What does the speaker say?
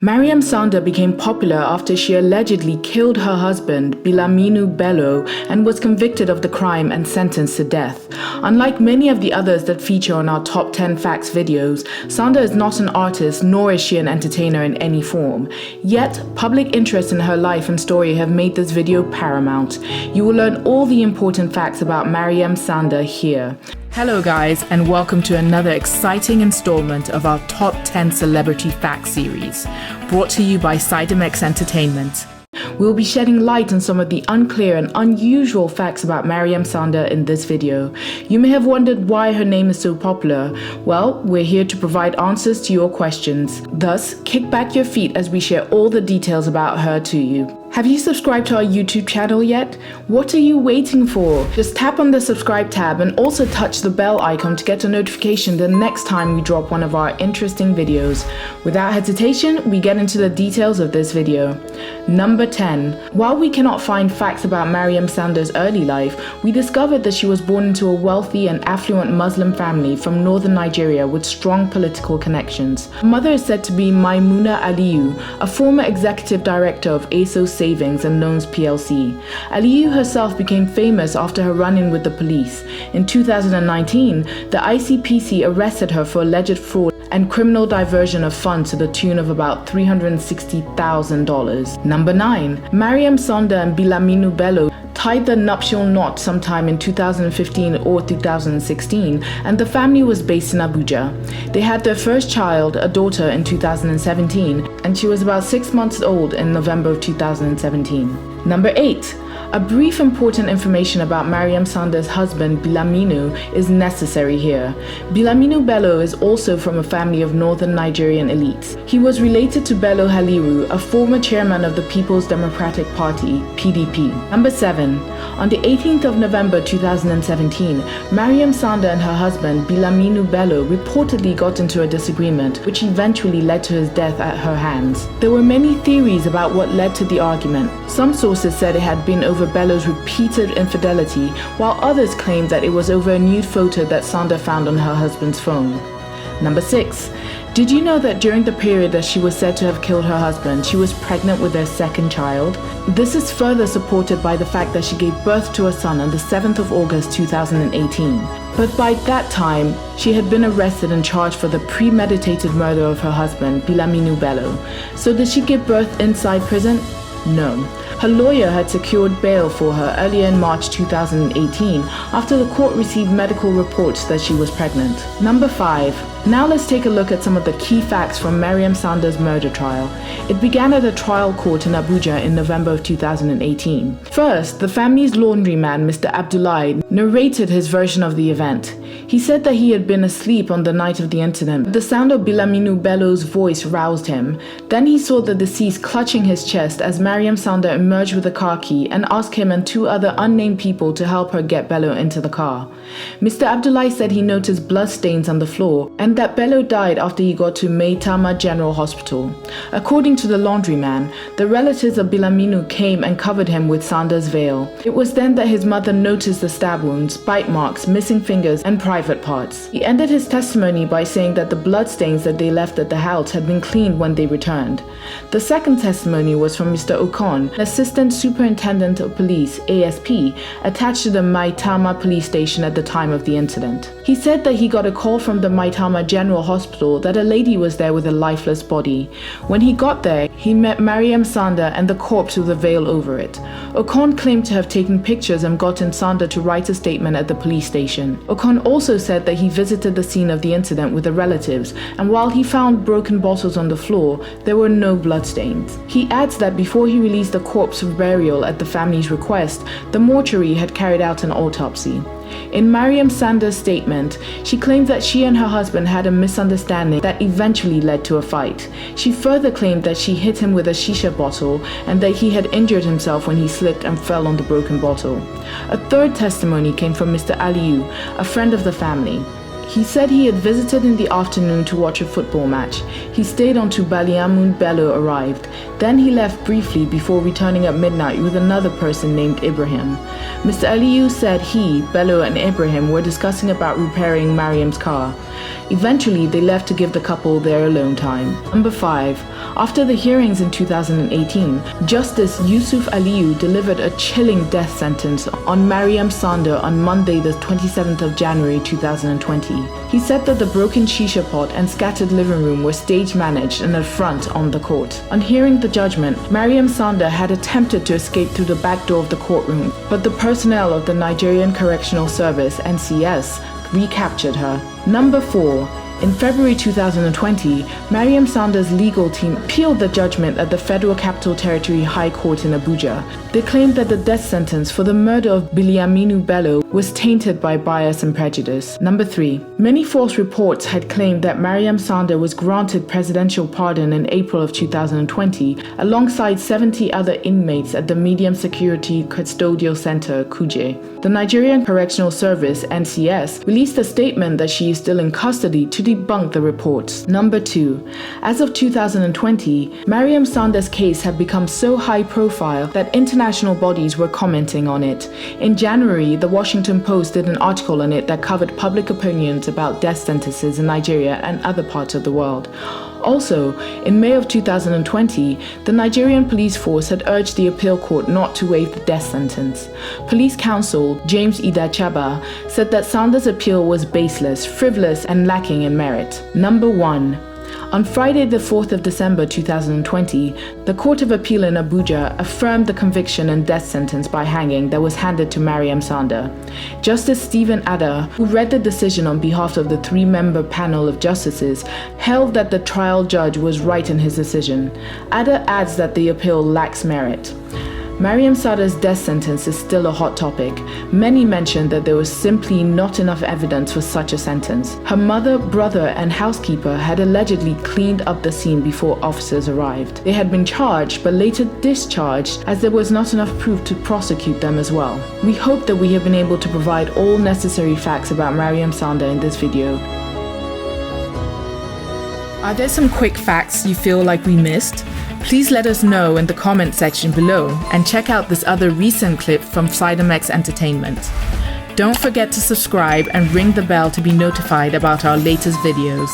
Maryam Sanda became popular after she allegedly killed her husband, Bilyaminu Bello, and was convicted of the crime and sentenced to death. Unlike many of the others that feature on our Top 10 Facts videos, Sanda is not an artist, nor is she an entertainer in any form. Yet, public interest in her life and story have made this video paramount. You will learn all the important facts about Maryam Sanda here. Hello guys, and welcome to another exciting installment of our Top 10 Celebrity Facts series, brought to you by Sidemex Entertainment. We'll be shedding light on some of the unclear and unusual facts about Maryam Sanda in this video. You may have wondered why her name is so popular. Well, we're here to provide answers to your questions. Thus, kick back your feet as we share all the details about her to you. Have you subscribed to our YouTube channel yet? What are you waiting for? Just tap on the subscribe tab and also touch the bell icon to get a notification the next time we drop one of our interesting videos. Without hesitation, we get into the details of this video. Number 10. While we cannot find facts about Maryam Sanda's early life, we discovered that she was born into a wealthy and affluent Muslim family from northern Nigeria with strong political connections. Her mother is said to be Maimuna Aliyu, a former executive director of ASOS Savings and Loans PLC. Aliyu herself became famous after her run-in with the police. In 2019, the ICPC arrested her for alleged fraud and criminal diversion of funds to the tune of about $360,000. Number 9. Maryam Sanda and Bilyaminu Bello tied the nuptial knot sometime in 2015 or 2016, and the family was based in Abuja. They had their first child, a daughter, in 2017, and she was about 6 months old in November of 2017. Number 8. A brief important information about Maryam Sanda's husband, Bilyaminu, is necessary here. Bilyaminu Bello is also from a family of northern Nigerian elites. He was related to Bello Haliru, a former chairman of the People's Democratic Party, PDP. Number 7. On the 18th of November 2017, Maryam Sanda and her husband, Bilyaminu Bello, reportedly got into a disagreement, which eventually led to his death at her hands. There were many theories about what led to the argument. Some sources said it had been over Bello's repeated infidelity, while others claimed that it was over a nude photo that Sanda found on her husband's phone. Number 6. Did you know that during the period that she was said to have killed her husband, she was pregnant with their second child? This is further supported by the fact that she gave birth to a son on the 7th of August 2018. But by that time, she had been arrested and charged for the premeditated murder of her husband, Bilyaminu Bello. So did she give birth inside prison? No. Her lawyer had secured bail for her earlier in March 2018 after the court received medical reports that she was pregnant. Number 5. Now let's take a look at some of the key facts from Maryam Sanda's murder trial. It began at a trial court in Abuja in November of 2018. First, the family's laundryman, Mr. Abdullahi, narrated his version of the event. He said that he had been asleep on the night of the incident, but the sound of Bilyaminu Bello's voice roused him. Then he saw the deceased clutching his chest as Maryam Sanda emerged with a car key and asked him and 2 other unnamed people to help her get Bello into the car. Mr. Abdullahi said he noticed blood stains on the floor and that Bello died after he got to Maitama General Hospital. According to the laundryman, the relatives of Bilyaminu came and covered him with Sanda's veil. It was then that his mother noticed the stab wounds, bite marks, missing fingers, and private parts. He ended his testimony by saying that the blood stains that they left at the house had been cleaned when they returned. The second testimony was from Mr. Okon, an Assistant Superintendent of Police, ASP, attached to the Maitama police station at the time of the incident. He said that he got a call from the Maitama General Hospital that a lady was there with a lifeless body. When he got there, he met Maryam Sanda and the corpse with a veil over it. Okon claimed to have taken pictures and gotten Sanda to write a statement at the police station. Okon also said that he visited the scene of the incident with the relatives, and while he found broken bottles on the floor, there were no bloodstains. He adds that before he released the corpse for burial at the family's request, the mortuary had carried out an autopsy. In Maryam Sanda's statement, she claimed that she and her husband had a misunderstanding that eventually led to a fight. She further claimed that she hit him with a shisha bottle and that he had injured himself when he slipped and fell on the broken bottle. A third testimony came from Mr. Aliyu, a friend of the family. He said he had visited in the afternoon to watch a football match. He stayed until Bilyaminu Bello arrived. Then he left briefly before returning at midnight with another person named Ibrahim. Mr. Aliyu said he, Bello and Ibrahim were discussing about repairing Maryam's car. Eventually, they left to give the couple their alone time. Number 5. After the hearings in 2018, Justice Yusuf Aliyu delivered a chilling death sentence on Maryam Sanda on Monday, the 27th of January 2020. He said that the broken shisha pot and scattered living room were stage-managed and an affront on the court. On hearing the judgment, Maryam Sanda had attempted to escape through the back door of the courtroom, but the personnel of the Nigerian Correctional Service (NCS) recaptured her. Number 4. In February 2020, Maryam Sanda's legal team appealed the judgment at the Federal Capital Territory High Court in Abuja. They claimed that the death sentence for the murder of Bilyaminu Bello was tainted by bias and prejudice. Number 3. Many false reports had claimed that Maryam Sanda was granted presidential pardon in April of 2020, alongside 70 other inmates at the Medium Security Custodial Center, Kuje. The Nigerian Correctional Service, NCS, released a statement that she is still in custody to debunk the reports. Number 2. As of 2020, Maryam Sanda's case had become so high profile that international bodies were commenting on it. In January, the Washington Post did an article on it that covered public opinions about death sentences in Nigeria and other parts of the world. Also, in May of 2020, the Nigerian police force had urged the appeal court not to waive the death sentence. Police counsel James Idachaba said that Sanda's appeal was baseless, frivolous, and lacking in merit. Number 1. On Friday, the 4th of December 2020, the Court of Appeal in Abuja affirmed the conviction and death sentence by hanging that was handed to Maryam Sanda. Justice Stephen Adda, who read the decision on behalf of the 3-member panel of justices, held that the trial judge was right in his decision. Adda adds that the appeal lacks merit. Maryam Sanda's death sentence is still a hot topic. Many mentioned that there was simply not enough evidence for such a sentence. Her mother, brother, and housekeeper had allegedly cleaned up the scene before officers arrived. They had been charged, but later discharged as there was not enough proof to prosecute them as well. We hope that we have been able to provide all necessary facts about Maryam Sanda in this video. Are there some quick facts you feel like we missed? Please let us know in the comment section below and check out this other recent clip from Sidemex Entertainment. Don't forget to subscribe and ring the bell to be notified about our latest videos.